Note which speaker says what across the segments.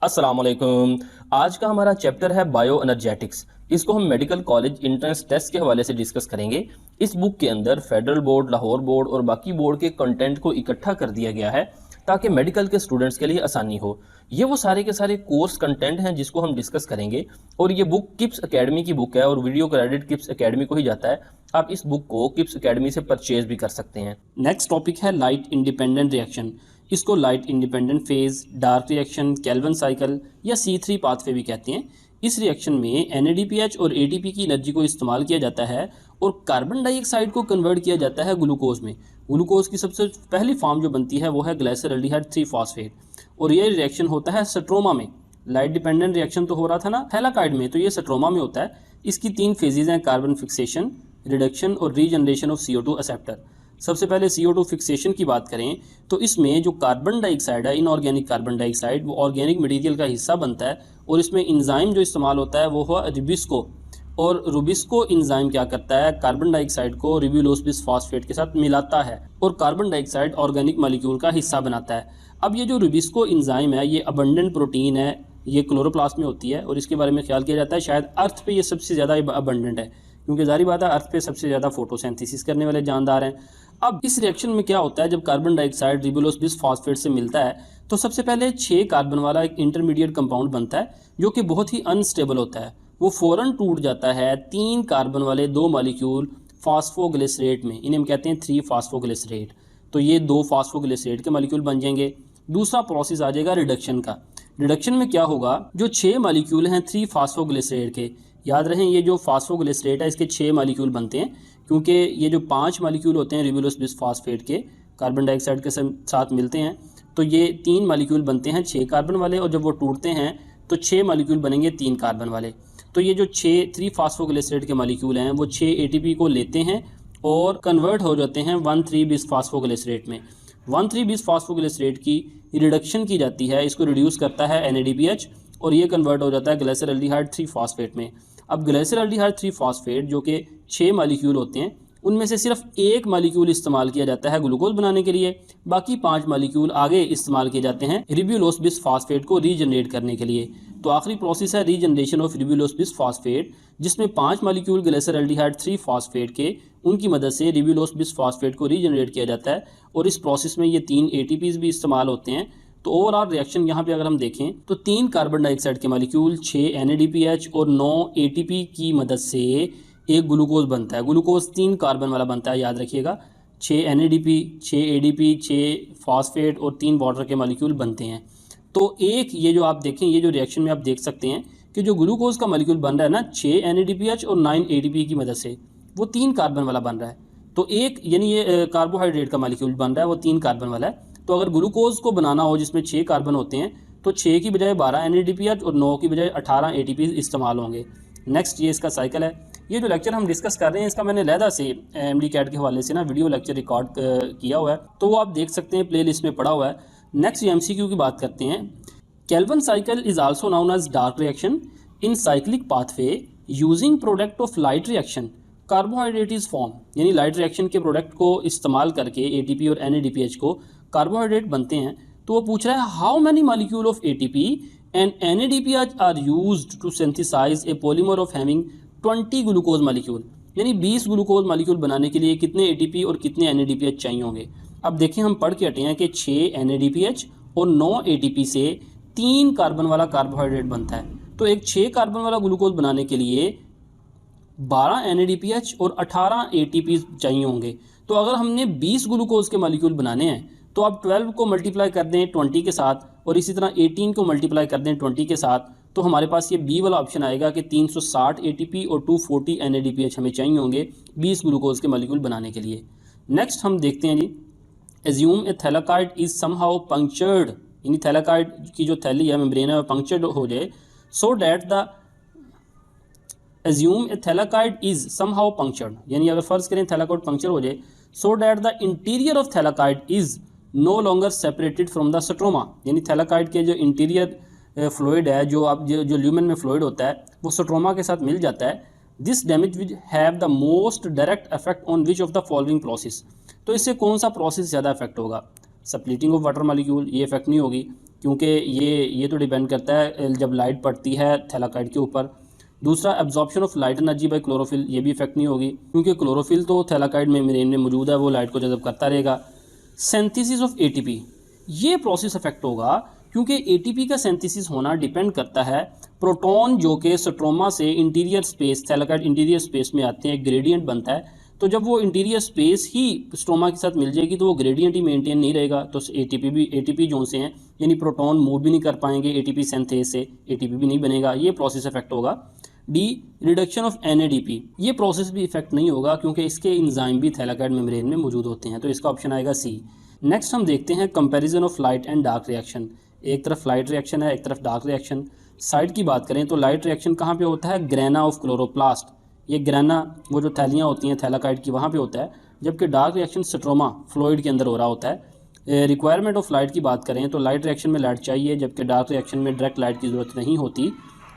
Speaker 1: अस्सलाम वालेकुम। आज का हमारा चैप्टर है बायो एनर्जेटिक्स। इसको हम मेडिकल कॉलेज एंट्रेंस टेस्ट के हवाले से डिस्कस करेंगे। इस बुक के अंदर फेडरल बोर्ड, लाहौर बोर्ड और बाकी बोर्ड के कंटेंट को इकट्ठा कर दिया गया है ताकि मेडिकल के स्टूडेंट्स के लिए आसानी हो। ये वो सारे के सारे कोर्स कंटेंट हैं जिसको हम डिस्कस करेंगे और ये बुक किप्स एकेडमी की बुक है और वीडियो क्रेडिट किप्स एकेडमी को ही जाता है। आप इस बुक को किप्स एकेडमी से परचेज भी कर सकते हैं। नेक्स्ट टॉपिक है लाइट इंडिपेंडेंट रिएक्शन। इसको light independent phase, dark reaction, Calvin cycle या C3 पाथवे भी कहते हैं। इस रिएक्शन में NADPH और ATP की एनर्जी को इस्तेमाल किया जाता है और कार्बन डाइऑक्साइड को कन्वर्ट किया जाता है ग्लूकोज में। ग्लूकोज की सबसे पहली फॉर्म जो बनती है वो है ग्लाइसरल्डिहाइड 3 फॉस्फेट और ये रिएक्शन होता है स्ट्रोमा में। लाइट डिपेंडेंट रिएक्शन तो हो रहा था ना थैलाकाइड में, तो ये स्ट्रोमा में होता है। इसकी 3 फेजेज हैं, कार्बन फिक्सेशन, रिडक्शन और रीजनरेशन ऑफ CO2 एक्सेप्टर। सबसे पहले CO2 फिक्सेशन की बात करें तो इसमें जो कार्बन डाइऑक्साइड है, इनऑर्गेनिक कार्बन डाइऑक्साइड, वो ऑर्गेनिक मटेरियल का हिस्सा बनता है और इसमें इंजाइम जो इस्तेमाल होता है वो है रुबिस्को। और रुबिस्को इंजाइम क्या करता है, कार्बन डाइऑक्साइड को रिब्यूलोस बिस फॉस्फेट के साथ मिलाता है और कार्बन डाइऑक्साइड ऑर्गेनिक मॉलिक्यूल का हिस्सा बनाता है। अब ये जो रुबिस्को इंजाइम है ये अबंडेंट प्रोटीन है, ये क्लोरोप्लास्ट में होती है और इसके बारे में ख्याल किया जाता है शायद अर्थ पे ये सबसे ज़्यादा अबंडेंट है, क्योंकि जारी बात है अर्थ पे सबसे ज़्यादा फोटोसिंथेसिस करने वाले जानदार हैं। अब इस रिएक्शन में क्या होता है, जब कार्बन डाइऑक्साइड रिब्यूलोस बिस फॉस्फेट से मिलता है तो सबसे पहले 6 कार्बन वाला एक इंटरमीडिएट कंपाउंड बनता है जो कि बहुत ही अनस्टेबल होता है। वो फ़ौरन टूट जाता है 3 कार्बन वाले 2 मॉलिक्यूल फास्फोग्लिसरेट में, इन्हें हम कहते हैं 3 फास्फोग्लिसरेट। तो ये 2 फास्फोग्लिसरेट के मॉलिक्यूल बन जाएंगे। दूसरा प्रोसेस आ जाएगा रिडक्शन का। रिडक्शन में क्या होगा, जो 6 मॉलिक्यूल हैं 3 फास्फोग्लिसरेट के, याद रहें ये जो फास्फोग्लिसरेट है इसके 6 मॉलिक्यूल बनते हैं, क्योंकि ये जो 5 मॉलिक्यूल होते हैं रिब्यूलोस बिस फॉस्फेट के कार्बन डाइऑक्साइड के साथ मिलते हैं तो ये 3 मॉलिक्यूल बनते हैं 6 कार्बन वाले, और जब वो टूटते हैं तो 6 मॉलिक्यूल बनेंगे 3 कार्बन वाले। तो ये जो 3 फास्फोग्लिसरेट के मॉलिक्यूल हैं वो 6 ATP को लेते हैं और कन्वर्ट हो जाते हैं 1,3 बिस फास्फोग्लिसरेट में। 1,3 बिस फास्फोग्लिसरेट की रिडक्शन की जाती है, इसको रिड्यूस करता है NADPH और ये कन्वर्ट हो जाता है ग्लाइसरल्डिहाइड 3 फॉस्फेट में। अब ग्लाइसरल्डिहाइड 3 फॉस्फेट जो कि 6 मॉलिक्यूल होते हैं उनमें से सिर्फ एक मॉलिक्यूल इस्तेमाल किया जाता है ग्लूकोज बनाने के लिए, बाकी 5 मॉलिक्यूल आगे इस्तेमाल किए जाते हैं रिब्यूलोस बिस फॉस्फेट को रीजनरेट करने के लिए। तो आखिरी प्रोसेस है रीजनरेशन ऑफ रिब्यूलोस बिस फॉस्फेट, जिसमें 5 मॉलिक्यूल ग्लाइसरल्डिहाइड 3 फॉस्फेट के उनकी मदद से रिब्यूलोस बिस फॉस्फेट को रीजनरेट किया जाता है और इस प्रोसेस में ये 3 ATPs भी इस्तेमाल होते हैं। तो ओवरऑल रिएक्शन यहाँ पे अगर हम देखें तो 3 कार्बन डाइऑक्साइड के मॉलिक्यूल, 6 NADPH और 9 ATP की मदद से एक ग्लूकोज बनता है। ग्लूकोज 3 कार्बन वाला बनता है, याद रखिएगा। 6 NADP, 6 ADP, 6 फॉस्फेट और 3 वाटर के मॉलिक्यूल बनते हैं। तो एक ये जो आप देखें, ये जो रिएक्शन में आप देख सकते हैं कि जो ग्लूकोज का मॉलिक्यूल बन रहा है ना 6 NADPH और 9 ADP की मदद से, वो 3 कार्बन वाला बन रहा है। तो एक यानी ये कार्बोहाइड्रेट का मॉलिक्यूल बन रहा है वो 3 कार्बन वाला है। तो अगर ग्लूकोज को बनाना हो जिसमें 6 कार्बन होते हैं तो 6 की बजाय 12 NADPH और 9 की बजाय 18 ATP इस्तेमाल होंगे। नेक्स्ट ये इसका साइकिल है। ये जो लेक्चर हम डिस्कस कर रहे हैं इसका मैंने लहदा से MD कैट के हवाले से ना वीडियो लेक्चर रिकॉर्ड किया हुआ है, तो वो आप देख सकते हैं, प्लेलिस्ट में पड़ा हुआ है। नेक्स्ट MCQ की बात करते हैं। Calvin cycle is also known as dark reaction in cyclic pathway using product of light reaction carbohydrate is form. यानी लाइट रिएक्शन के प्रोडक्ट को इस्तेमाल करके ATP और NADPH को कार्बोहाइड्रेट बनते हैं। तो वो पूछ रहा है how many molecule of ATP and NADPH are used to synthesise a polymer of having 20 glucose molecule. यानी 20 ग्लूकोज मॉलिक्यूल बनाने के लिए कितने ATP और कितने NADPH चाहिए होंगे। अब देखिए हम पढ़ के हटे हैं कि 6 NADPH और 9 ATP से 3 कार्बन वाला कार्बोहाइड्रेट बनता है। तो एक 6 कार्बन वाला ग्लूकोज बनाने के लिए 12 NADPH और 18 ATP चाहिए होंगे। तो अगर हमने 20 ग्लूकोज के मॉलिक्यूल बनाने हैं तो आप 12 को मल्टीप्लाई कर दें 20 के साथ और इसी तरह 18 को मल्टीप्लाई कर दें 20 के साथ, तो हमारे पास ये B वाला ऑप्शन आएगा कि 360 ATP और 240 NADPH हमें चाहिए होंगे 20 ग्लूकोज के मॉलिक्यूल बनाने के लिए। नेक्स्ट हम देखते हैं जी, assume a thylakoid is somehow punctured, यानी थैलाकाइड की जो थैली है मेम्ब्रेन है वो पंक्चर्ड हो जाए, so that the assume a thylakoid is somehow punctured, यानी अगर फर्ज करें थैलाकाइड पंक्चर हो जाए, so that the interior of thylakoid is no longer separated from the stroma. यानी थैलाकाइड के जो इंटीरियर फ्लूइड है, जो ल्यूमेन में फ्लूइड होता है वो स्ट्रोमा के साथ मिल जाता है। This damage will have the most direct effect on which of the following process. तो इससे कौन सा प्रोसेस ज़्यादा इफेक्ट होगा, स्प्लिटिंग ऑफ वाटर मॉलिक्यूल, ये इफेक्ट नहीं होगी
Speaker 2: क्योंकि ये तो डिपेंड करता है जब लाइट पड़ती है थैलाकाइड के ऊपर। दूसरा, absorption of light energy by chlorophyll, ये भी इफेक्ट नहीं होगी क्योंकि क्लोरोफिल तो थैलाकाइड मेम्ब्रेन में मौजूद है, वो लाइट को जज़ब करता रहेगा। सिंथेसिस ऑफ एटीपी, ये प्रोसेस इफेक्ट होगा क्योंकि एटीपी का सिंथेसिस होना डिपेंड करता है प्रोटॉन जो कि स्ट्रोमा से interior space, thylakoid interior space में आते हैं, ग्रेडियंट बनता है। तो जब वो इंटीरियर स्पेस ही स्ट्रोमा के साथ मिल जाएगी तो वो ग्रेडियंट ही मेंटेन नहीं रहेगा, तो एटीपी जो से हैं यानी प्रोटॉन मूव भी नहीं कर पाएंगे एटीपी सिंथेस से, एटीपी भी नहीं बनेगा, ये प्रोसेस इफेक्ट होगा। डी, रिडक्शन ऑफ एनएडीपी, ये प्रोसेस भी इफेक्ट नहीं होगा क्योंकि इसके इंजाइम भी थैलाकाइड मेम्ब्रेन में मौजूद होते हैं, तो इसका ऑप्शन आएगा सी। नेक्स्ट हम देखते हैं comparison of light and dark reaction. एक तरफ लाइट रिएक्शन है, एक तरफ डार्क रिएक्शन। साइड की बात करें तो लाइट रिएक्शन कहाँ पे होता है? ग्रेना ऑफ क्लोरोप्लास्ट, ये ग्रेना वो जो थैलियाँ होती हैं थैलाकाइड की वहाँ पे होता है, जबकि डार्क रिएक्शन स्ट्रोमा फ्लूइड के अंदर हो रहा होता है। रिक्वायरमेंट ऑफ लाइट की बात करें तो लाइट रिएक्शन में लाइट चाहिए जबकि डार्क रिएक्शन में डायरेक्ट लाइट की ज़रूरत नहीं होती।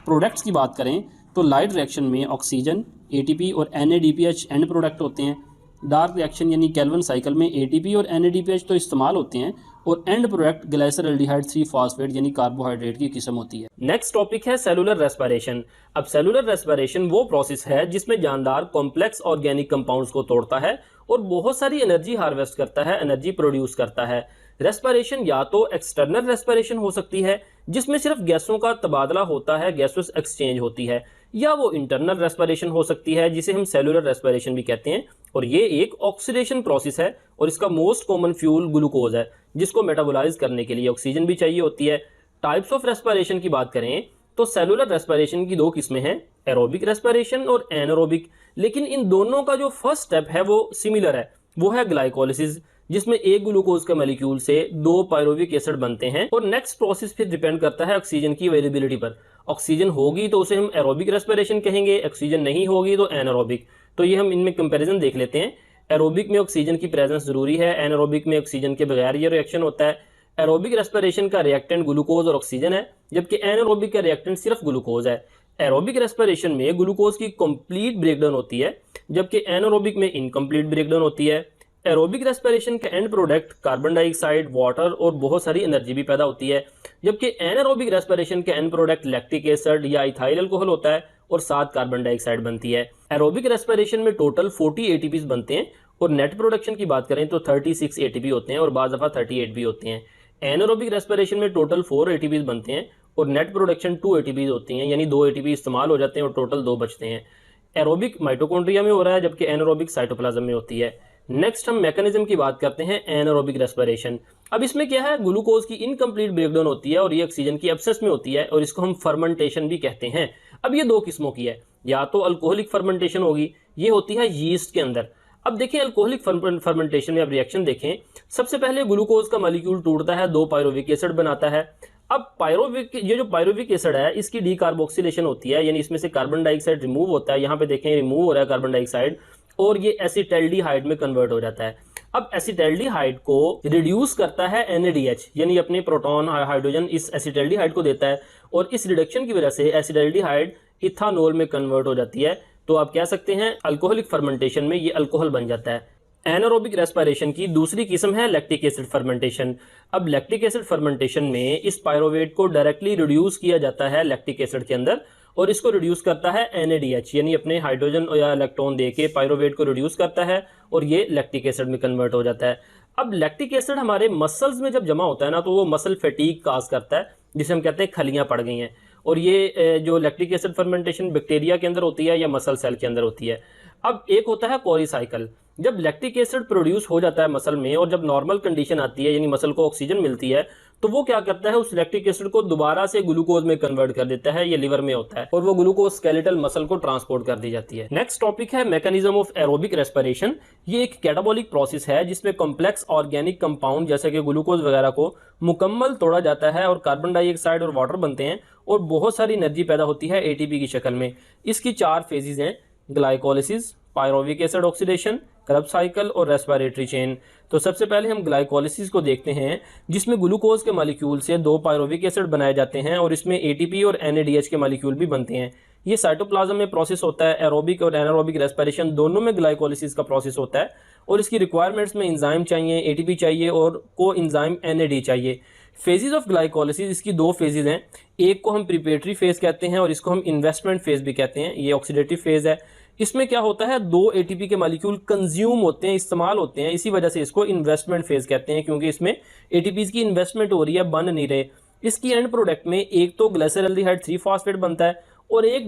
Speaker 2: प्रोडक्ट्स की बात करें तो लाइट रिएक्शन में ऑक्सीजन, एटीपी और NADPH एंड प्रोडक्ट होते हैं। डार्क रिएक्शन यानी केल्विन साइकिल में एटीपी और NADPH तो इस्तेमाल होते हैं और एंड प्रोडक्ट ग्लाइसरल्डिहाइड 3 फॉस्फेट यानी कार्बोहाइड्रेट की किस्म होती है।
Speaker 1: नेक्स्ट टॉपिक है सेलुलर रेस्पिरेशन। अब सेलुलर रेस्पिरेशन वो प्रोसेस है जिसमें जानदार कॉम्प्लेक्स ऑर्गेनिक कंपाउंड्स को तोड़ता है और बहुत सारी एनर्जी हार्वेस्ट करता है, एनर्जी प्रोड्यूस करता है। रेस्पिरेशन या तो एक्सटर्नल रेस्पिरेशन हो सकती है जिसमें सिर्फ गैसों का तबादला होता है, गैसेस एक्सचेंज होती है, या वो इंटरनल रेस्पिरेशन हो सकती है जिसे हम सेलुलर रेस्पिरेशन भी कहते हैं, और ये एक ऑक्सीडेशन प्रोसेस है और इसका मोस्ट कॉमन फ्यूल ग्लूकोज है जिसको मेटाबोलाइज करने के लिए ऑक्सीजन भी चाहिए होती है। टाइप्स ऑफ रेस्पिरेशन की बात करें तो सेलुलर रेस्पिरेशन की दो किस्में हैं, एरोबिक रेस्पिरेशन और एनारोबिक, लेकिन इन दोनों का जो फर्स्ट स्टेप है वो सिमिलर है, वो है ग्लाइकोलिसिस, जिसमें एक ग्लूकोज के मॉलिक्यूल से 2 पायरुविक एसिड बनते हैं। और नेक्स्ट प्रोसेस फिर डिपेंड करता है ऑक्सीजन की अवेलेबिलिटी पर। ऑक्सीजन होगी तो उसे हम एरोबिक रेस्पिरेशन कहेंगे, ऑक्सीजन नहीं होगी तो एनारोबिक। तो ये हम इनमें कंपैरिजन देख लेते हैं। एरोबिक में ऑक्सीजन की प्रेजेंस जरूरी है, एनारोबिक में ऑक्सीजन के बगैर ये रिएक्शन होता है। एरोबिक रेस्पिरेशन का रिएक्टेंट ग्लूकोज और ऑक्सीजन है जबकि एनारोबिक का रिएक्टेंट सिर्फ ग्लूकोज है। एरोबिक रेस्पिरेशन में ग्लूकोज की कंप्लीट ब्रेकडाउन होती है जबकि एनारोबिक में इनकम्प्लीट ब्रेकडाउन होती है। एरोबिक रेस्पिरेशन का and product carbon dioxide, water और बहुत सारी एनर्जी भी पैदा होती है, जबकि एनारोबिक रेस्पिरेशन का एंड प्रोडक्ट लैक्टिक एसिड या इथाइल अल्कोहल होता है और 7 कार्बन डाइऑक्साइड बनती है। एरोबिक रेस्पिरेशन में टोटल 40 एटीपीज बनते हैं और नेट प्रोडक्शन की बात करें तो 36 एटीपी होते हैं और बाज़ दफ़ा 38 भी होते हैं। एनारोबिक रेस्पिरेशन में टोटल 4 एटीपीज बनते हैं और नेट प्रोडक्शन 2 एटीपीज होती हैं, यानी 2 एटीपी इस्तेमाल हो जाते हैं और टोटल 2 बचते हैं। एरोबिक माइटोकॉन्ड्रिया में हो रहा है जबकि एनारोबिक साइटोप्लाज्म में होती है। नेक्स्ट हम मैकेनिज्म की बात करते हैं एनारोबिक रेस्पिरेशन। अब इसमें क्या है, ग्लूकोज की इनकम्प्लीट ब्रेकडाउन होती है और ये ऑक्सीजन की एब्सेंस में होती है और इसको हम फर्मेंटेशन भी कहते हैं। अब ये 2 किस्मों की है, या तो अल्कोहलिक फर्मेंटेशन होगी, ये होती है यीस्ट के अंदर। अब देखें अल्कोहलिक फर्मेंटेशन में आप रिएक्शन देखें, सबसे पहले ग्लूकोज का मॉलिक्यूल टूटता है, 2 पायरुविक एसिड बनाता है। अब ये जो पायरुविक एसिड है इसकी डीकार्बोक्सिलेशन होती है, यानी इसमें से कार्बन डाइऑक्साइड रिमूव होता है, यहाँ पे देखें रिमूव हो रहा है कार्बन डाइऑक्साइड, और ये एसिटल्डिहाइड में कन्वर्ट हो जाता है। अब एसिटल्डिहाइड को रिड्यूस करता है NADH, यानी अपने प्रोटॉन हाइड्रोजन इस एसिटल्डिहाइड को देता है और इस रिडक्शन की वजह से एसिटल्डिहाइड इथानोल में कन्वर्ट हो जाती है। तो आप कह सकते हैं अल्कोहलिक फर्मेंटेशन में ये अल्कोहल बन जाता है। एनारोबिक रेस्पिरेशन की दूसरी किस्म है लैक्टिक एसिड फर्मेंटेशन। अब लैक्टिक एसिड फर्मेंटेशन में इस पायरोवेट को डायरेक्टली रिड्यूस किया जाता है लैक्टिक एसिड के अंदर और इसको रिड्यूस करता है NADH, यानी अपने हाइड्रोजन या इलेक्ट्रॉन देके पायरोवेट को रिड्यूस करता है और ये लैक्टिक एसिड में कन्वर्ट हो जाता है। अब लैक्टिक एसिड हमारे मसल्स में जब जमा होता है ना तो वो मसल फैटीग काज करता है, जिसे हम कहते हैं खलियां पड़ गई हैं। और ये जो लैक्टिक एसिड फर्मेंटेशन बैक्टीरिया के अंदर होती है या मसल सेल के अंदर होती है। अब एक होता है कोरी साइकिल, जब लैक्टिक एसिड प्रोड्यूस हो जाता है मसल में और जब नॉर्मल कंडीशन आती है यानी मसल को ऑक्सीजन मिलती है तो वो क्या करता है, उस लैक्टिक एसिड को दोबारा से ग्लूकोज में कन्वर्ट कर देता है, ये लिवर में होता है और वो ग्लूकोज स्केलेटल मसल को ट्रांसपोर्ट कर दी जाती है। नेक्स्ट टॉपिक है मैकेनिज्म ऑफ एरोबिक रेस्पिरेशन। ये एक कैटाबॉलिक प्रोसेस है जिसमें कॉम्प्लेक्स ऑर्गेनिक कंपाउंड जैसे कि ग्लूकोज वगैरह को मुकम्मल तोड़ा जाता है और कार्बन डाइऑक्साइड और वाटर बनते हैं और बहुत सारी एनर्जी पैदा होती है ATP की शक्ल में। इसकी 4 फेजेज हैं, glycolysis, pyruvic acid oxidation, Krebs cycle और रेस्पिरेटरी चेन। तो सबसे पहले हम ग्लाइकोलिसिस को देखते हैं जिसमें ग्लूकोज के मॉलिक्यूल से 2 पायरोविक एसिड बनाए जाते हैं और इसमें ATP और NADH के मॉलिक्यूल भी बनते हैं। ये साइटोप्लाज्म में प्रोसेस होता है। एरोबिक और एनारोबिक रेस्पिरेशन दोनों में ग्लाइकोलिसिस का प्रोसेस होता है और इसकी रिक्वायरमेंट्स में एंजाइम चाहिए, ATP चाहिए और को एंजाइम NAD चाहिए। फेजेस ऑफ ग्लाइकोलिसिस, इसकी दो फेजेस हैं। एक को हम प्रिपरेटरी फेज कहते हैं और इसको हम इन्वेस्टमेंट फेज भी कहते हैं। ये ऑक्सीडेटिव फेज है। इसमें क्या होता है, 2 एटीपी के मॉलिक्यूल कंज्यूम होते हैं, इस्तेमाल होते हैं, इसी वजह से इसको इन्वेस्टमेंट फेज कहते हैं, क्योंकि इसमें एटीपीज की इन्वेस्टमेंट हो रही है, बन नहीं रहे। इसकी एंड प्रोडक्ट में एक तो ग्लाइसरल्डिहाइड 3 फॉस्फेट बनता है और एक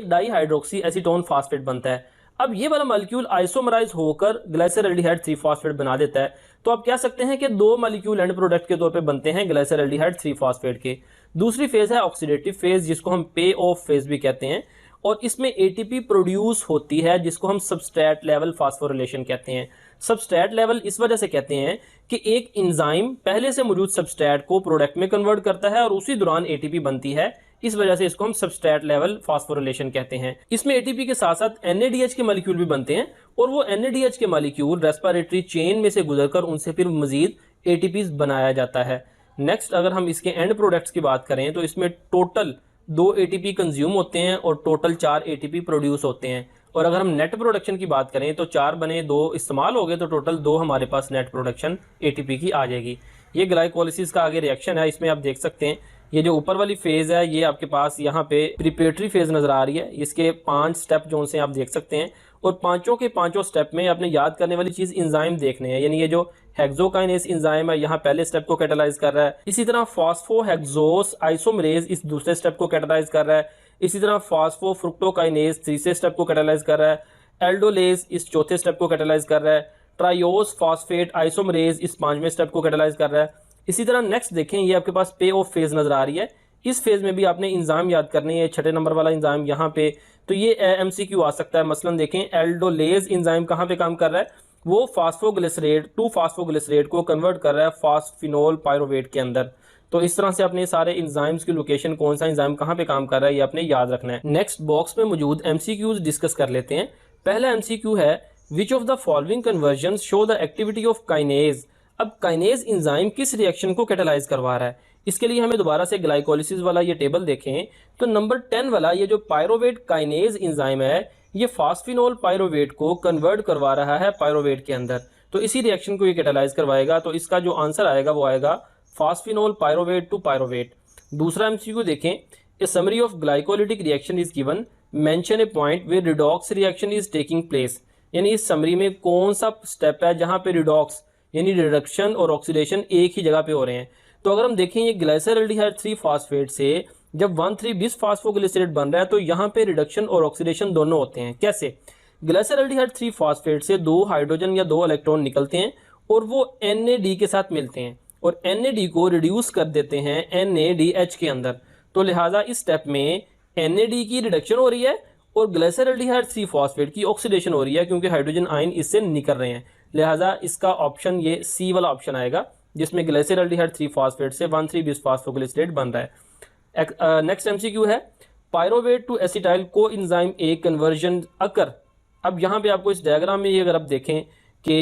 Speaker 1: डाईहाइड्रोक्सी एसीटोन फॉस्फेट बनता है। अब ये वाला मॉलिक्यूल आइसोमराइज होकर ग्लाइसरल्डिहाइड 3 फॉस्फेट बना देता है। तो आप कह सकते हैं कि 2 मॉलिक्यूल एंड प्रोडक्ट के तौर पे बनते हैं ग्लाइसरल्डिहाइड 3 फॉस्फेट के। दूसरी फेज है ऑक्सीडेटिव फेज, जिसको हम पे ऑफ फेज भी कहते हैं, और इसमें एटीपी प्रोड्यूस होती है, जिसको हम सबस्ट्रेट लेवल फास्फोरिलेशन कहते हैं। सबस्ट्रेट लेवल इस वजह से कहते हैं कि एक एंजाइम पहले से मौजूद सबस्ट्रेट को प्रोडक्ट में कन्वर्ट करता है और उसी दौरान एटीपी बनती है, इस वजह से इसको हम सबस्ट्रेट लेवल फास्फोरिलेशन कहते हैं। इसमें एटीपी के साथ साथ एनएडीएच के मॉलिक्यूल भी बनते हैं और वो एनएडीएच के मॉलिक्यूल रेस्पिरेटरी चेन में से गुजरकर उनसे फिर मजीद एटीपीज बनाया जाता है। नेक्स्ट, अगर हम इसके एंड प्रोडक्ट्स की बात करें तो इसमें टोटल 2 एटीपी कंज्यूम होते हैं और टोटल 4 एटीपी प्रोड्यूस होते हैं। और अगर हम नेट प्रोडक्शन की बात करें तो 4 बने, 2 इस्तेमाल हो गए, तो टोटल 2 हमारे पास नेट प्रोडक्शन एटीपी की आ जाएगी। ये ग्लाइकोलिसिस का आगे रिएक्शन है। इसमें आप देख सकते हैं ये जो ऊपर वाली फेज है, ये आपके पास यहाँ पे प्रिपरेटरी फेज नजर आ रही है। इसके 5 स्टेप जो से आप देख सकते हैं और पांचों के पांचों स्टेप में आपने याद करने वाली चीज एंजाइम देखने हैं। यानी ये जो हेक्सोकाइनेस एंजाइम है, यहाँ पहले स्टेप को कैटालाइज कर रहा है। इसी तरह फॉस्फोहेक्सोस आइसोमरेज इस दूसरे स्टेप को कैटालाइज कर रहा है। इसी तरह फॉस्फोफ्रुक्टोकाइनेस तीसरे स्टेप को कैटालाइज कर रहा है। एल्डोलेज इस चौथे स्टेप को कैटालाइज कर रहा है। ट्रायोस फॉस्फेट आइसोमरेज इस 5वें स्टेप को कैटालाइज कर रहा है। इसी तरह नेक्स्ट देखें, ये आपके पास पे ऑफ फेज नजर आ रही है। इस फेज में भी आपने इंजाम याद करनी है, 6 नंबर वाला इंजाम यहाँ पे। तो ये एमसीक्यू आ सकता है। मसलन देखें, एल्डोलेज इंजाइम कहाँ पे काम कर रहा है, वो फास्फोग्लिसरेट 2 फास्फोग्लिसरेट को कन्वर्ट कर रहा है फास्फिनोल पायरोवेट के अंदर। तो इस तरह से अपने सारे इंजाइम्स की लोकेशन, कौन सा इंजाइम कहाँ पे काम कर रहा है, ये आपने याद रखना है। नेक्स्ट बॉक्स में मौजूद एमसीक्यूज डिस्कस कर लेते हैं। पहला एमसीक्यू है, which of the following convergence show the activity of kinase. अब काइनेज इंजाइम किस रिएक्शन को कैटालाइज करवा रहा है। इसके लिए हमें दोबारा से ग्लाइकोलिसिस वाला ये टेबल देखें तो नंबर 10 वाला ये जो पायरोवेट काइनेज इंजाइम है, ये फास्फिनोल पायरोवेट को कन्वर्ट करवा रहा है पायरोवेट के अंदर। तो इसी रिएक्शन को ये कैटालाइज करवाएगा। तो इसका जो आंसर आएगा वो आएगा फास्फिनोल पायरोवेट टू पायरोवेट। दूसरा एमसीक्यू देखें, a summary of glycolytic reaction is given, mention a point where redox reaction is taking place. यानी इस समरी में कौन सा स्टेप है जहां पे रिडॉक्स यानी रिडक्शन और ऑक्सीडेशन एक ही जगह पे हो रहे हैं। तो अगर हम देखें, ये ग्लाइसरल्डिहाइड 3 फॉस्फेट से जब 1,3 बिस फास्फोग्लिसरेट बन रहा है तो यहाँ पे रिडक्शन और ऑक्सीडेशन दोनों होते हैं। कैसे? ग्लाइसरल्डिहाइड 3 फॉस्फेट से 2 हाइड्रोजन या 2 इलेक्ट्रॉन निकलते हैं और वो NAD के साथ मिलते हैं और NAD को रिड्यूस कर देते हैं NADH के अंदर। तो लिहाजा इस स्टेप में NAD की रिडक्शन हो रही है और ग्लाइसरल्डिहाइड 3 फॉस्फेट की ऑक्सीडेशन हो रही है, क्योंकि हाइड्रोजन आयन इससे निकल रहे हैं। लिहाजा इसका ऑप्शन ये सी वाला ऑप्शन आएगा, जिसमें ग्लाइसरल्डिहाइड 3 फॉस्फेट से 1,3 बिस फास्फोग्लिसरेट बन रहा है। नेक्स्ट एमसीक्यू है, pyruvate to acetyl coenzyme A conversion occur. अब यहाँ पे आपको इस डायग्राम में ये अगर आप देखें कि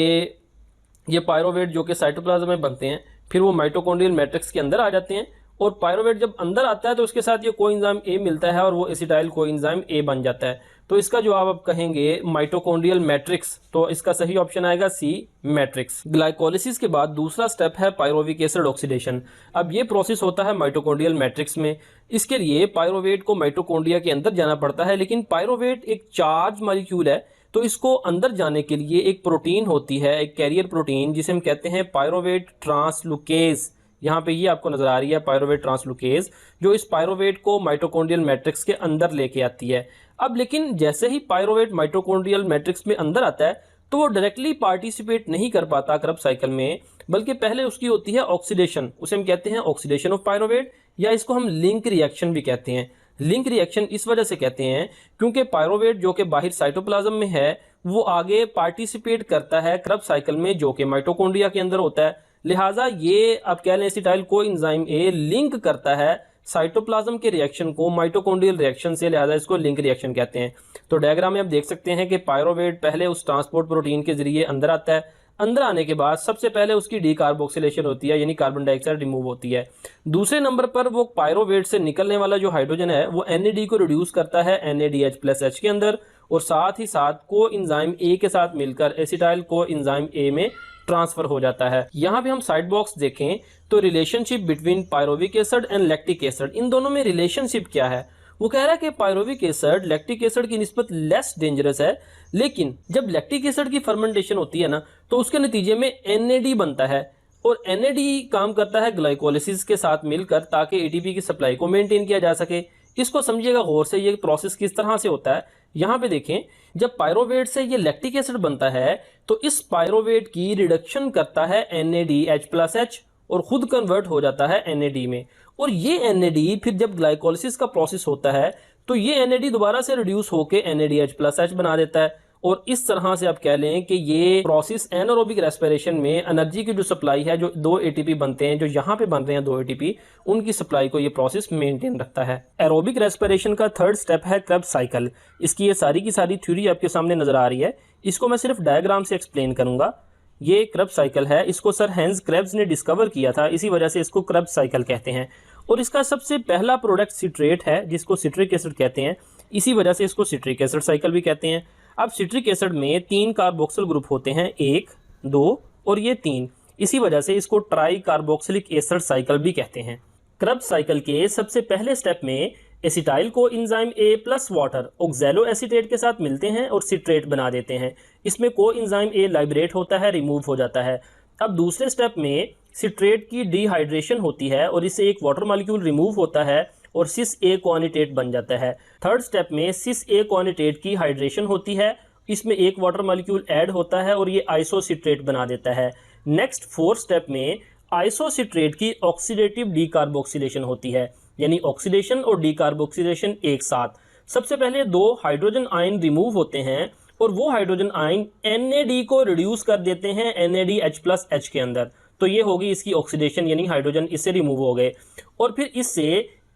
Speaker 1: ये पायरोवेट जो कि साइटोप्लाज्म में बनते हैं, फिर वो माइटोकॉन्ड्रियल मैट्रिक्स के अंदर आ जाते हैं और पायरोवेट जब अंदर आता है तो उसके साथ ये कोएंजाइम ए मिलता है और वो एसिटाइल कोएंजाइम ए बन जाता है। तो इसका जवाब आप कहेंगे माइटोकॉन्ड्रियल मैट्रिक्स। तो इसका सही ऑप्शन आएगा सी, मैट्रिक्स। ग्लाइकोलिसिस के बाद दूसरा स्टेप है पायरोविक एसिड ऑक्सीडेशन। अब ये प्रोसेस होता है माइटोकॉन्ड्रियल मैट्रिक्स में। इसके लिए पायरोवेट को माइटोकॉन्ड्रिया के अंदर जाना पड़ता है, लेकिन पायरोवेट एक चार्ज मॉलिक्यूल है, तो इसको अंदर जाने के लिए एक प्रोटीन होती है, एक कैरियर प्रोटीन, जिसे हम कहते हैं पायरोवेट ट्रांसलुकेज। यहाँ पे ये आपको नजर आ रही है पायरोवेट ट्रांसलुकेज, जो इस पायरोवेट को माइटोकॉन्ड्रियल मैट्रिक्स के अंदर लेके आती है। अब लेकिन जैसे ही पायरोवेट माइटोकॉन्ड्रियल मैट्रिक्स में अंदर आता है तो वो डायरेक्टली पार्टिसिपेट नहीं कर पाता क्रब साइकिल में, बल्कि पहले उसकी होती है ऑक्सीडेशन। उसे हम कहते हैं ऑक्सीडेशन ऑफ पायरोवेट, या इसको हम लिंक रिएक्शन भी कहते हैं। लिंक रिएक्शन इस वजह से कहते हैं क्योंकि पायरोवेट जो कि बाहर साइटोप्लाज्म में है वो आगे पार्टिसिपेट करता है क्रब साइकिल में, जो कि माइटोकॉन्ड्रिया के अंदर होता है। लिहाजा ये आप कह लें एसिटाइल कोएंजाइम ए लिंक करता है साइटोप्लाज्म के रिएक्शन को माइटोकॉन्ड्रियल रिएक्शन से, लिहाजा इसको लिंक रिएक्शन कहते हैं। तो डायग्राम में आप देख सकते हैं कि पायरोवेट पहले उस ट्रांसपोर्ट प्रोटीन के जरिए अंदर आता है। अंदर आने के बाद सबसे पहले उसकी डीकार्बोक्सिलेशन होती है, यानी कार्बन डाइऑक्साइड रिमूव होती है। दूसरे नंबर पर वो पायरोवेट से निकलने वाला जो हाइड्रोजन है वो NAD को रिड्यूस करता है NADH+H के अंदर, और साथ ही साथ कोएंजाइम ए के साथ मिलकर एसिटाइल कोएंजाइम ए में ट्रांसफर हो जाता है। यहाँ पे हम साइड बॉक्स देखें तो relationship between pyruvic acid and lactic acid, इन दोनों में रिलेशनशिप क्या है। वो कह रहा है कि पायरोविक एसिड लैक्टिक एसिड की निस्बत लेस डेंजरस है, लेकिन जब लैक्टिक एसिड की फर्मेंटेशन होती है ना तो उसके नतीजे में NAD बनता है और NAD काम करता है ग्लाइकोलिसिस के साथ मिलकर ताकि ATP की सप्लाई को मेंटेन किया जा सके। इसको समझिएगा गौर से, ये प्रोसेस किस तरह से होता है। यहाँ पे देखें, जब पायरोवेट से ये लैक्टिक एसिड बनता है तो इस पायरोवेट की रिडक्शन करता है NADH+H और खुद कन्वर्ट हो जाता है NAD में, और ये NAD फिर जब ग्लाइकोलिसिस का प्रोसेस होता है तो ये NAD दोबारा से रिड्यूस होकर NADH+H बना देता है। और इस तरह से आप कह लें कि ये प्रोसेस एनारोबिक रेस्पिरेशन में एनर्जी की जो सप्लाई है, जो 2 ATP बनते हैं, जो यहाँ पे बन रहे हैं 2 ATP, उनकी सप्लाई को ये प्रोसेस मेंटेन रखता है। एरोबिक रेस्पिरेशन का थर्ड स्टेप है क्रेब्स साइकिल। इसकी ये सारी की सारी थ्योरी आपके सामने नजर आ रही है, इसको मैं सिर्फ डायग्राम से एक्सप्लेन करूंगा। ये क्रेब्स साइकिल है, इसको सर हैंस क्रेब्स ने डिस्कवर किया था, इसी वजह से इसको क्रेब्स साइकिल कहते हैं। और इसका सबसे पहला प्रोडक्ट सिट्रेट है जिसको सिट्रिक एसिड कहते हैं, इसी वजह से इसको सिट्रिक एसिड साइकिल भी कहते हैं। अब सिट्रिक एसिड में 3 कार्बोक्सिल ग्रुप होते हैं, 1, 2 और ये 3, इसी वजह से इसको ट्राई कार्बोक्सिलिक एसिड साइकिल भी कहते हैं। क्रेब्स साइकिल के सबसे पहले स्टेप में acetyl co enzyme A plus water oxalo acetate के साथ मिलते हैं और सिट्रेट बना देते हैं। इसमें को एंजाइम A लाइब्रेट होता है, रिमूव हो जाता है। अब दूसरे स्टेप में सिट्रेट की डिहाइड्रेशन होती है और इससे एक वाटर मॉलिक्यूल रिमूव होता है और सिस A क्वानिटेट बन जाता है। थर्ड स्टेप में सिस A क्वानिटेट की हाइड्रेशन होती है, इसमें एक वाटर मॉलिक्यूल ऐड होता है और ये आइसोसिट्रेट बना देता है। नेक्स्ट फोर्थ स्टेप में आइसोसिट्रेट की ऑक्सीडेटिव डीकार्बोक्सिलेशन होती है, यानी ऑक्सीडेशन और डीकार्बोक्सिलेशन एक साथ। सबसे पहले 2 हाइड्रोजन आयन रिमूव होते हैं और वो हाइड्रोजन आयन NAD को रिड्यूस कर देते हैं NADH+H के अंदर, तो ये होगी इसकी ऑक्सीडेशन, यानी हाइड्रोजन इससे रिमूव हो गए। और फिर इससे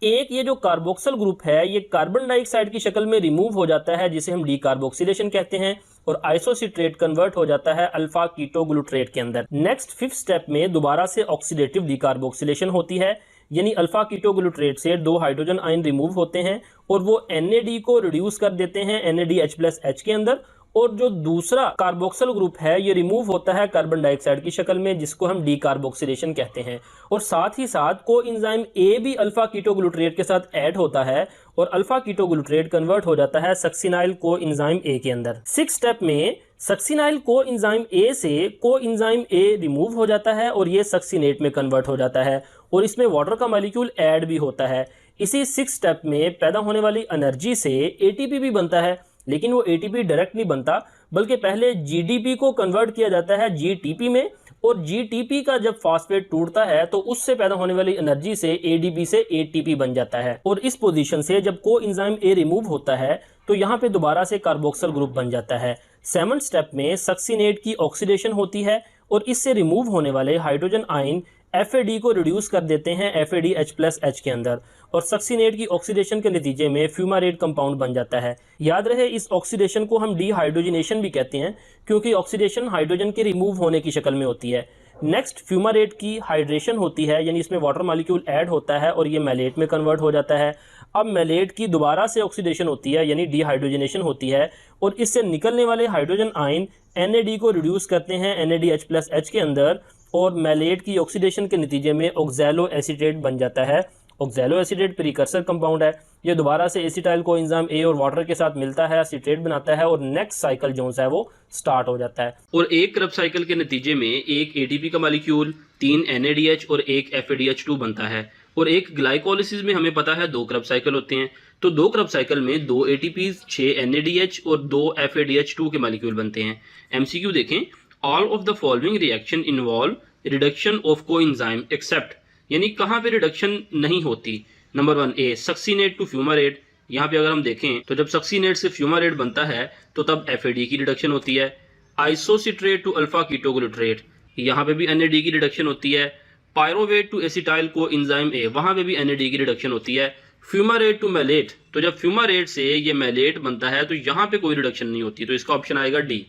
Speaker 1: एक ये जो कार्बोक्सिल ग्रुप है ये कार्बन डाइऑक्साइड की शक्ल में रिमूव हो जाता है, जिसे हम डीकार्बोक्सिलेशन कहते हैं, और आइसोसिट्रेट कन्वर्ट हो जाता है अल्फा कीटोग्लूट्रेट के अंदर। नेक्स्ट फिफ्थ स्टेप में दोबारा से ऑक्सीडेटिव डीकार्बोक्सिलेशन होती है, यानी अल्फा कीटोग्लूट्रेट से 2 हाइड्रोजन आयन रिमूव होते हैं और वो NAD को रिड्यूस कर देते हैं NADH+H के अंदर, और जो दूसरा कार्बोक्सिल ग्रुप है ये रिमूव होता है कार्बन डाइऑक्साइड की शक्ल में, जिसको हम डीकार्बोक्सिलेशन कहते हैं। और साथ ही साथ कोएंजाइम A भी अल्फा कीटोग्लूट्रेट के साथ ऐड होता है और अल्फा कीटोग्लूट्रेट कन्वर्ट हो जाता है सक्सिनाइल कोएंजाइम A के अंदर। 6 स्टेप में सक्सिनाइल कोएंजाइम A से कोएंजाइम A रिमूव हो जाता है और ये सक्सिनेट में कन्वर्ट हो जाता है और इसमें वाटर का मॉलिक्यूल ऐड भी होता है। इसी 6 स्टेप में पैदा होने वाली एनर्जी से ATP भी बनता है, लेकिन वो ATP डायरेक्ट नहीं बनता, बल्कि पहले GDP को कन्वर्ट किया जाता है GTP में, और GTP का जब फास्फेट टूटता है तो उससे पैदा होने वाली एनर्जी से ADP से ATP बन जाता है। और इस पोजीशन से जब कोएंजाइम A रिमूव होता है तो यहाँ पे दोबारा से कार्बोक्सिल ग्रुप बन जाता है। 7th स्टेप में सक्सिनेट की ऑक्सीडेशन होती है और इससे रिमूव होने वाले हाइड्रोजन आयन FAD को रिड्यूस कर देते हैं FADH+H के अंदर, और सक्सिनेट की ऑक्सीडेशन के नतीजे में फ्यूमारेट कंपाउंड बन जाता है। याद रहे इस ऑक्सीडेशन को हम डीहाइड्रोजनेशन भी कहते हैं, क्योंकि ऑक्सीडेशन हाइड्रोजन के रिमूव होने की शक्ल में होती है। नेक्स्ट फ्यूमारेट की हाइड्रेशन होती है, यानी इसमें वाटर मॉलिक्यूल ऐड होता है और ये मैलेट में कन्वर्ट हो जाता है। अब मैलेट की दोबारा से ऑक्सीडेशन होती है, यानी डीहाइड्रोजनेशन होती है, और इससे निकलने वाले हाइड्रोजन आयन NAD को रिड्यूस करते हैं NADH+H के अंदर, और मैलेट की ऑक्सीडेशन के नतीजे में ऑक्सैलो एसीटेट बन जाता है। ऑक्सैलो एसीटेट प्रीकर्सर कंपाउंड है, ये दोबारा से एसिटाइल कोएंजाइम A और वाटर के साथ मिलता है, एसीटेट बनाता है, और नेक्स्ट साइकिल जो है वो स्टार्ट हो जाता है।
Speaker 3: और एक क्रेब्स साइकिल के नतीजे में एक ATP का मॉलिक्यूल, 3 NADH और एक FADH2 बनता है। और एक ग्लाइकोलिसिस में हमें पता है 2 क्रेब्स साइकिल होते हैं, तो 2 क्रेब्स साइकिल में 2 ATPs, 6 NADH और 2 FADH2 के मॉलिक्यूल बनते हैं। MCQ देखें, all of the following reaction involve reduction of coenzyme except, यानी कहाँ पे रिडक्शन नहीं होती। Number 1 A succinate to fumarate, यहाँ पे अगर हम देखें तो जब सक्सिनेट से फ्यूमारेट बनता है तो तब FAD की रिडक्शन होती है। आइसोसिट्रेट टू अल्फा कीटोग्लूट्रेट, यहाँ पे भी NAD की रिडक्शन होती है। Pyruvate to acetyl coenzyme A, वहाँ पे भी NAD की रिडक्शन होती है। फ्यूमारेट टू मैलेट, तो जब फ्यूमारेट से ये मैलेट बनता है तो यहाँ पे कोई रिडक्शन नहीं होती, तो इसका ऑप्शन आएगा D।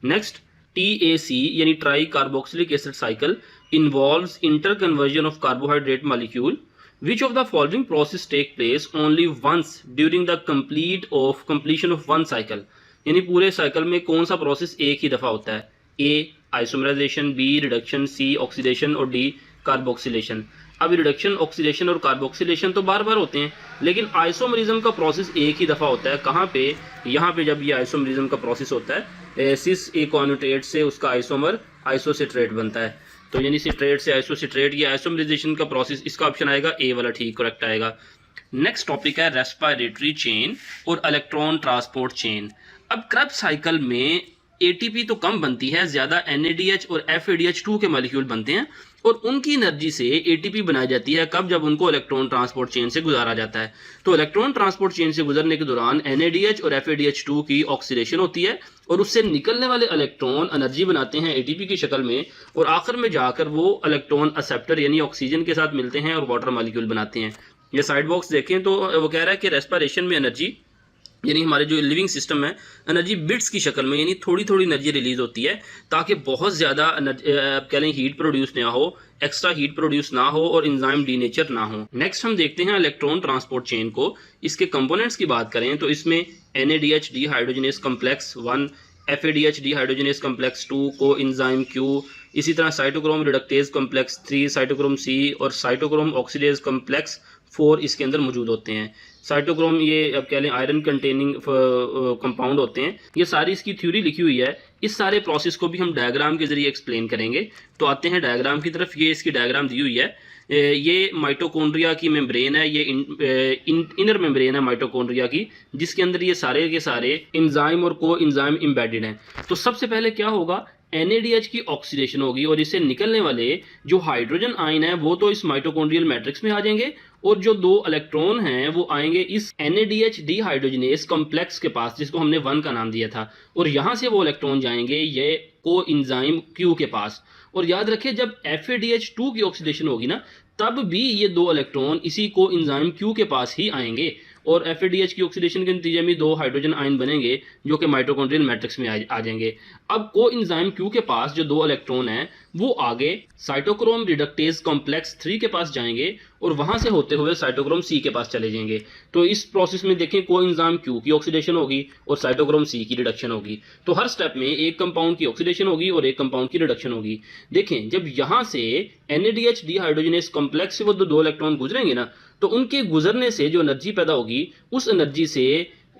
Speaker 3: नेक्स्ट TAC यानी try carboxylic acid cycle involves interconversion of carbohydrate molecule. Which of the following process take place only once during the completion of one cycle? यानी पूरे साइकिल में कौन सा प्रोसेस एक ही दफा होता है। A isomerisation, B reduction, C oxidation और डी कार्बोक्सिलेशन। अब रिडक्शन, ऑक्सीडेशन और कार्बोक्सिलेशन तो बार बार होते हैं, लेकिन आइसोमरिज्म का प्रोसेस एक ही दफ़ा होता है। कहाँ पे? यहाँ पे जब ये आइसोमरिज्म का प्रोसेस होता है, सिस एकोन्यूट्रेट से उसका आइसोमर आइसोसिट्रेट बनता है। तो यानी सिट्रेट से आइसोसिट्रेट, ये आइसोमराइजेशन का प्रोसेस, इसका ऑप्शन आएगा ए वाला, ठीक करेक्ट आएगा। नेक्स्ट टॉपिक है रेस्पिरेटरी चेन और इलेक्ट्रॉन ट्रांसपोर्ट चेन। अब क्रेब्स साइकिल में एटीपी तो कम बनती है, ज़्यादा एनएडीएच और एफएडीएच2 के मॉलिक्यूल बनते हैं और उनकी एनर्जी से एटीपी बनाई जाती है। कब? जब उनको इलेक्ट्रॉन ट्रांसपोर्ट चेन से गुजारा जाता है। तो इलेक्ट्रॉन ट्रांसपोर्ट चेन से गुजरने के दौरान एनएडीएच और एफएडीएच2 की ऑक्सीडेशन होती है और उससे निकलने वाले इलेक्ट्रॉन एनर्जी बनाते हैं एटीपी की शक्ल में, और आखिर में जाकर वो इलेक्ट्रॉन एक्सेप्टर यानी ऑक्सीजन के साथ मिलते हैं और वाटर मॉलिक्यूल बनाते हैं। ये साइड बॉक्स देखें तो वो कह रहा है कि रेस्पिरेशन में एनर्जी, यानी हमारे जो लिविंग सिस्टम है, एनर्जी बिट्स की शक्ल में, यानी थोड़ी थोड़ी एनर्जी रिलीज होती है ताकि बहुत ज़्यादा कह लें हीट प्रोड्यूस ना हो, एक्स्ट्रा हीट प्रोड्यूस ना हो और एंजाइम डीनेचर ना हो। नेक्स्ट हम देखते हैं इलेक्ट्रॉन ट्रांसपोर्ट चेन को। इसके कंपोनेंट्स की बात करें तो इसमें NADH D hydrogenase complex 1, FADH D hydrogenase complex 2, को एंजाइम Q, इसी तरह cytochrome reductase complex 3, cytochrome C और साइटोक्रोम ऑक्सीडेज कम्प्लेक्स 4 इसके अंदर मौजूद होते हैं। साइटोक्रोम ये अब कह लें आयरन कंटेनिंग कंपाउंड होते हैं। ये सारी इसकी थ्योरी लिखी हुई है। इस सारे प्रोसेस को भी हम डायग्राम के जरिए एक्सप्लेन करेंगे। तो आते हैं डायग्राम की तरफ। ये इसकी डायग्राम दी हुई है। ये माइटोकॉन्ड्रिया की मेम्ब्रेन है, ये इनर मेम्ब्रेन है माइटोकॉन्ड्रिया की, जिसके अंदर ये सारे के सारे एंजाइम और को एंजाइम एम्बेडेड हैं। तो सबसे पहले क्या होगा? NADH की ऑक्सीडेशन होगी और इससे निकलने वाले जो हाइड्रोजन आयन है वो तो इस माइटोकॉन्ड्रियल मैट्रिक्स में आ जाएंगे और जो 2 इलेक्ट्रॉन हैं वो आएंगे इस NADH डी हाइड्रोजनेस कॉम्प्लेक्स के पास, जिसको हमने 1 का नाम दिया था, और यहाँ से वो इलेक्ट्रॉन जाएंगे ये को एंजाइम Q के पास। और याद रखें जब FADH2 की ऑक्सीडेशन होगी ना, तब भी ये 2 इलेक्ट्रॉन इसी को एंजाइम Q के पास ही आएंगे और FADH की ऑक्सीडेशन के नतीजे में 2 हाइड्रोजन आयन बनेंगे जो कि माइटोकॉन्ड्रियल मैट्रिक्स में आ जाएंगे। अब को एंजाइम Q के पास जो 2 इलेक्ट्रॉन हैं वो आगे साइटोक्रोम रिडक्टेज कॉम्प्लेक्स 3 के पास जाएंगे और वहां से होते हुए साइटोक्रोम C के पास चले जाएंगे। तो इस प्रोसेस में देखें को एंजाइम Q की ऑक्सीडेशन होगी और साइटोक्रोम C की रिडक्शन होगी। तो हर स्टेप में एक कंपाउंड की ऑक्सीडेशन होगी और एक कंपाउंड की रिडक्शन होगी। देखें जब यहाँ से NADH डी हाइड्रोजनेस कॉम्प्लेक्स से वो 2 इलेक्ट्रॉन गुजरेंगे ना, तो उनके गुजरने से जो एनर्जी पैदा होगी उस एनर्जी से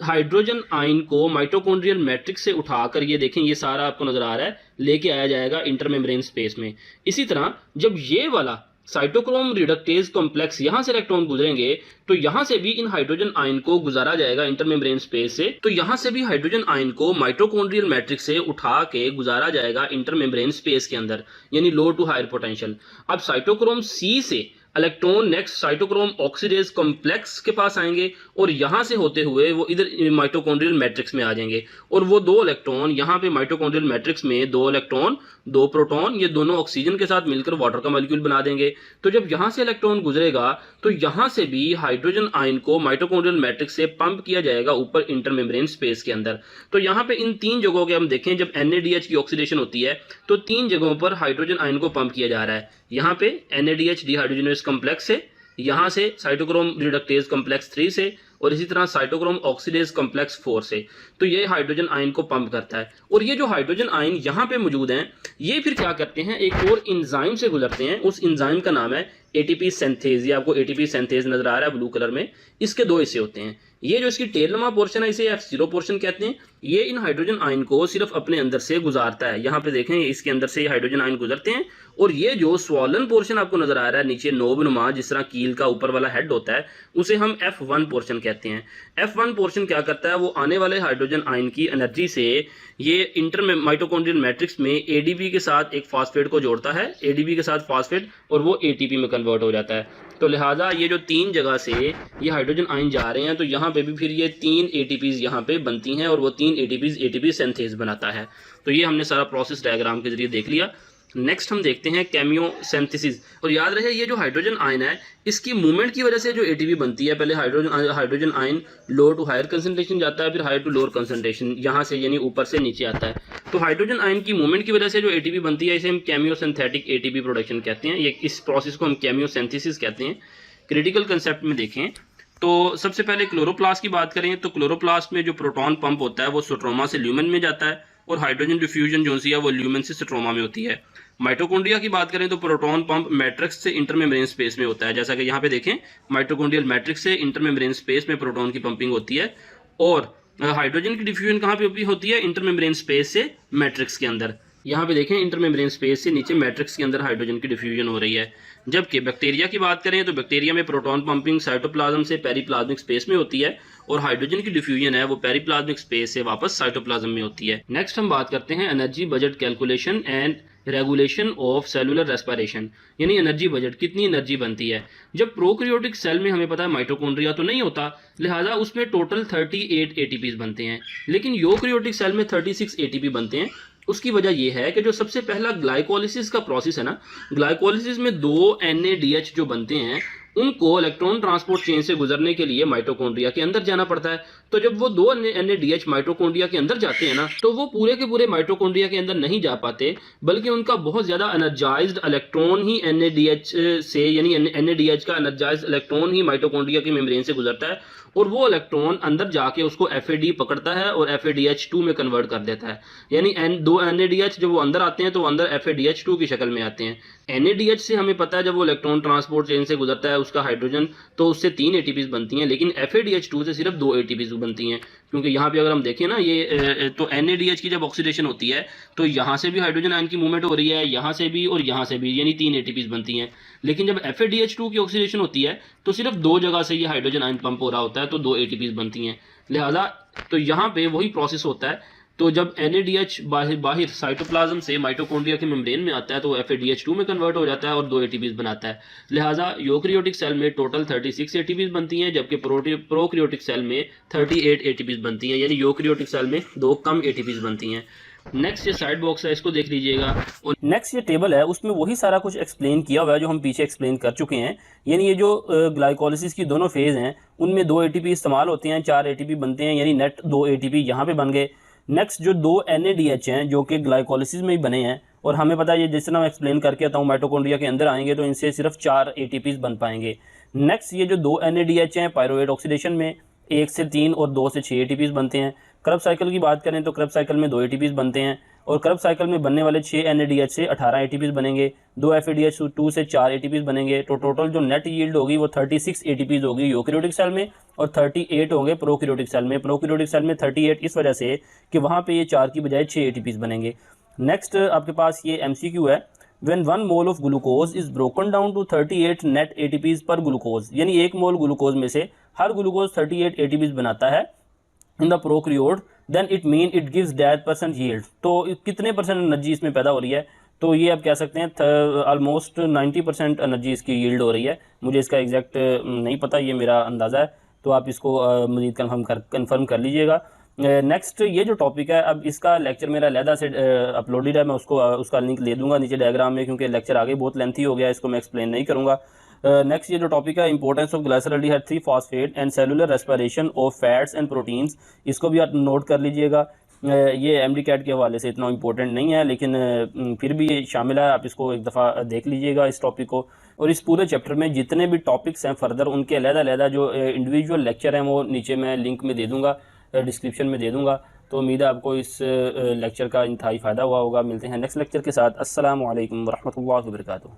Speaker 3: हाइड्रोजन आयन को माइटोकॉन्ड्रियल मैट्रिक्स से उठाकर, ये देखें ये सारा आपको नजर आ रहा है, लेके आया जाएगा इंटरमेम्ब्रेन स्पेस में। इसी तरह जब ये वाला साइटोक्रोम रिडक्टेज कॉम्प्लेक्स यहाँ से इलेक्ट्रॉन गुजरेंगे तो यहाँ से भी इन हाइड्रोजन आयन को गुजारा जाएगा इंटरमेम्ब्रेन स्पेस से। तो यहाँ से भी हाइड्रोजन आयन को माइटोकॉन्ड्रियल मैट्रिक्स से उठा के गुजारा जाएगा इंटरमेम्ब्रेन स्पेस के अंदर, यानी लो टू हायर पोटेंशियल। अब साइटोक्रोम C से electron next cytochrome oxidase complex के पास आएंगे और यहाँ से होते हुए वो इधर माइटोकॉन्ड्रियल मैट्रिक्स में आ जाएंगे और वो 2 इलेक्ट्रॉन यहाँ पे माइटोकॉन्ड्रियल मैट्रिक्स में 2 इलेक्ट्रॉन 2 प्रोटॉन, ये दोनों ऑक्सीजन के साथ मिलकर वाटर का मॉलिक्यूल बना देंगे। तो जब यहाँ से इलेक्ट्रॉन गुजरेगा तो यहाँ से भी हाइड्रोजन आयन को माइटोकॉन्ड्रियल मैट्रिक्स से पंप किया जाएगा ऊपर इंटरमेम्ब्रेन स्पेस के अंदर। तो यहाँ पे इन 3 जगहों के हम देखें, जब NADH की ऑक्सीडेशन होती है तो 3 जगहों पर हाइड्रोजन आयन को पंप किया जा रहा है। यहाँ पे NADH डी हाइड्रोजनेस कॉम्प्लेक्स से, यहाँ से साइटोक्रोम रिडक्टेज कॉम्प्लेक्स 3 से और इसी तरह साइटोक्रोम ऑक्सीडेज कॉम्प्लेक्स 4 से। तो ये हाइड्रोजन आयन को पंप करता है और ये जो हाइड्रोजन आयन यहाँ पे मौजूद हैं ये फिर क्या करते हैं, एक और एंजाइम से गुजरते हैं। उस एंजाइम का नाम है ATP सिंथेज। ये आपको ATP सिंथेज नजर आ रहा है ब्लू कलर में। इसके 2 हिस्से होते हैं। ये जो इसकी टेलनुमा पोर्शन है इसे F0 पोर्शन कहते हैं। ये इन हाइड्रोजन आयन को सिर्फ अपने अंदर से गुजारता है। यहाँ पे देखें इसके अंदर से हाइड्रोजन आयन गुजरते हैं और ये जो स्वॉलन पोर्शन आपको नजर आ रहा है नीचे नोब नुमा जिस तरह कील का ऊपर वाला हेड होता है उसे हम F1 पोर्शन कहते हैं। F1 पोर्शन क्या करता है, वो आने वाले हाइड्रोजन आयन की एनर्जी से ये इंटर माइटोकॉन्ड्रियल मैट्रिक्स में ADP के साथ एक फास्फेट को जोड़ता है, ADP के साथ फास्फेट, और वो ATP में कन्वर्ट हो जाता है। तो लिहाजा ये जो 3 जगह से ये हाइड्रोजन आयन जा रहे हैं तो यहाँ पे भी फिर ये 3 ATPs यहाँ पे बनती हैं और वो 3 ATPs ATP सिंथेज बनाता है। तो ये हमने सारा प्रोसेस डायग्राम के जरिए देख लिया। नेक्स्ट हम देखते हैं केमियोसिंथेसिस। और याद रहे ये जो हाइड्रोजन आयन है इसकी मूवमेंट की वजह से जो ATP बनती है, पहले hydrogen ion low to higher concentration जाता है, फिर हायर टू लोअर कंसंट्रेशन, यहाँ से यानी ऊपर से नीचे आता है। तो हाइड्रोजन आयन की मूवमेंट की वजह से जो ATP बनती है इसे हम केमियोसिंथेटिक ATP प्रोडक्शन कहते हैं। ये इस प्रोसेस को हम केमियोसिंथेसिस कहते हैं। क्रिटिकल कंसेप्ट में देखें तो सबसे पहले क्लोरोप्लास्ट की बात करें तो क्लोरोप्लास्ट में जो प्रोटॉन पंप होता है वो स्ट्रोमा से ल्यूमेन में जाता है और हाइड्रोजन डिफ्यूजन जो सी है वो ल्यूमेन से स्ट्रोमा में होती है। माइटोकॉन्ड्रिया की बात करें तो प्रोटॉन पंप मैट्रिक्स से इंटरमेम्ब्रेन स्पेस में होता है, जैसा कि यहाँ पे देखें माइटोकॉन्ड्रियल मैट्रिक्स से इंटरमेम्ब्रेन स्पेस में प्रोटॉन की पंपिंग होती है। और हाइड्रोजन की डिफ्यूजन कहाँ पे होती है? इंटरमेम्ब्रेन स्पेस से मैट्रिक्स के अंदर। यहाँ पे देखें इंटरमेम्ब्रेन स्पेस से नीचे मैट्रिक्स के अंदर हाइड्रोजन की डिफ्यूजन हो रही है। जबकि बैक्टीरिया की बात करें तो बैक्टीरिया में प्रोटॉन पंपिंग साइटोप्लाज्म से पेरिप्लाज्मिक स्पेस में होती है और हाइड्रोजन की डिफ्यूजन है वो पेरिप्लाज्मिक स्पेस से वापस साइटोप्लाज्म में होती है। नेक्स्ट हम बात करते हैं energy budget calculation and regulation of cellular respiration, यानी एनर्जी बजट, कितनी एनर्जी बनती है। जब प्रोकैरियोटिक सेल में हमें पता है माइटोकॉन्ड्रिया तो नहीं होता, लिहाजा उसमें टोटल 38 एटीपीज बनते हैं, लेकिन यूकैरियोटिक सेल में 36 एटीपी बनते हैं। उसकी वजह यह है कि जो सबसे पहला ग्लाइकोलिसिस का प्रोसेस है ना, ग्लाइकोलिसिस में 2 NADH जो बनते हैं उनको इलेक्ट्रॉन ट्रांसपोर्ट चेन से गुजरने के लिए माइटोकॉन्ड्रिया के अंदर जाना पड़ता है। तो जब वो 2 NADH माइटोकॉन्ड्रिया के अंदर जाते हैं ना, तो वो पूरे के पूरे माइटोकॉन्ड्रिया के अंदर नहीं जा पाते, बल्कि उनका बहुत ज़्यादा एनर्जाइज्ड इलेक्ट्रॉन ही NADH से, यानी NADH का एनर्जाइज्ड इलेक्ट्रॉन ही माइटोकॉन्ड्रिया की मेम्ब्रेन से गुजरता है और वो इलेक्ट्रॉन अंदर जाके उसको FAD पकड़ता है और FADH2 में कन्वर्ट कर देता है। यानी 2 NADH जब वो अंदर आते हैं तो वो अंदर FADH2 की शक्ल में आते हैं। NADH से हमें पता है जब वो इलेक्ट्रॉन ट्रांसपोर्ट चेन से गुजरता है उसका हाइड्रोजन, तो उससे 3 ATPs बनती हैं, लेकिन FADH2 से सिर्फ 2 ATPs बनती हैं। क्योंकि यहाँ पे अगर हम देखें ना, ये तो NADH की जब ऑक्सीडेशन होती है तो यहाँ से भी हाइड्रोजन आयन की मूवमेंट हो रही है, यहाँ से भी और यहाँ से भी, यानी 3 ATPs बनती हैं। लेकिन जब FADH2 की ऑक्सीडेशन होती है तो सिर्फ 2 जगह से ये हाइड्रोजन आयन पंप हो रहा होता है, तो 2 ATPs बनती हैं। लिहाजा तो यहाँ पे वही प्रोसेस होता है। तो जब NADH बाहर साइटोप्लाज्म से माइटोकॉन्ड्रिया के मेम्ब्रेन में आता है तो FADH2 में कन्वर्ट हो जाता है और 2 ATPs बनाता है। लिहाजा यूकैरियोटिक सेल में टोटल 36 ATPs बनती हैं, जबकि प्रोकैरियोटिक सेल में 38 ATPs बनती हैं, यानी यूकैरियोटिक सेल में 2 कम ATPs बनती हैं। नेक्स्ट ये साइड बॉक्स है, इसको देख लीजिएगा। और
Speaker 1: नेक्स्ट ये टेबल है, उसमें वही सारा कुछ एक्सप्लेन किया हुआ है जो हम पीछे एक्सप्लेन कर चुके हैं। यानी ये जो ग्लाइकोलिसिस की दोनों फेज़ हैं उनमें 2 ATP इस्तेमाल होते हैं, 4 ATP बनते हैं, यानी नेट 2 ATP यहाँ पे बन गए। नेक्स्ट जो 2 NADH हैं जो कि ग्लाइकोलिसिस में ही बने हैं, और हमें पता है ये जिस तरह मैं एक्सप्लेन करके आता हूँ माइटोकॉन्ड्रिया के अंदर आएंगे तो इनसे सिर्फ 4 ATPs बन पाएंगे। नेक्स्ट ये जो 2 NADH हैं पायरुवेट ऑक्सीडेशन में 1 से 3 और 2 से 6 ATPs बनते हैं। क्रब साइकिल की बात करें तो क्रब साइकिल में 2 ATPs बनते हैं और क्रब साइकिल में बनने वाले 6 NADH से 18 ATPs बनेंगे, 2 FADH2 से 4 ATPs बनेंगे। तो टोटल जो नेट यील्ड होगी वो 36 ATPs होगी यूकैरियोटिक सेल में और 38 होंगे प्रोकैरियोटिक सेल में। प्रोकैरियोटिक सेल में 38 इस वजह से कि वहाँ पे ये 4 की बजाय 6 ATPs बनेंगे। नेक्स्ट आपके पास ये MCQ है, when 1 mole of glucose is broken down to 38 net ATPs per glucose, यानी 1 मोल ग्लूकोज में से हर ग्लूकोज 38 ATPs बनाता है in the prokaryote, then it mean it gives that % yield. तो कितने % एनर्जी इसमें पैदा हो रही है? तो ये आप कह सकते हैं ऑलमोस्ट 90% एनर्जी इसकी यील्ड हो रही है। मुझे इसका एग्जैक्ट नहीं पता, ये मेरा अंदाज़ा है, तो आप इसको मज़ीद कन्फर्म कर लीजिएगा। नेक्स्ट ये जो टॉपिक है, अब इसका लेक्चर मेरा अलहदा से अपलोडेड है, मैं उसका लिंक दे दूंगा नीचे डायग्राम में, क्योंकि लेक्चर आगे बहुत लेंथी हो गया, इसको मैं एक्सप्लेन नहीं करूँगा। नेक्स्ट ये जो टॉपिक है importance of glyceraldehyde 3 phosphate and cellular respiration of fats and proteins, इसको भी आप नोट कर लीजिएगा। ये MD-CAT के हवाले से इतना इंपॉर्टेंट नहीं है, लेकिन फिर भी ये शामिल है, आप इसको एक दफ़ा देख लीजिएगा इस टॉपिक को। और इस पूरे चैप्टर में जितने भी टॉपिक्स हैं फर्दर, उनके अलग-अलग जो इंडिविजुअल लेक्चर हैं वो नीचे मैं लिंक में दे दूँगा, डिस्क्रिप्शन में दे दूँगा। तो उम्मीद है आपको इस लेक्चर का इंतहाई फ़ायदा हुआ होगा। मिलते हैं नेक्स्ट लेक्चर के साथ। अस्सलामु अलैकुम वरहमतुल्लाहि वबरकातुहू।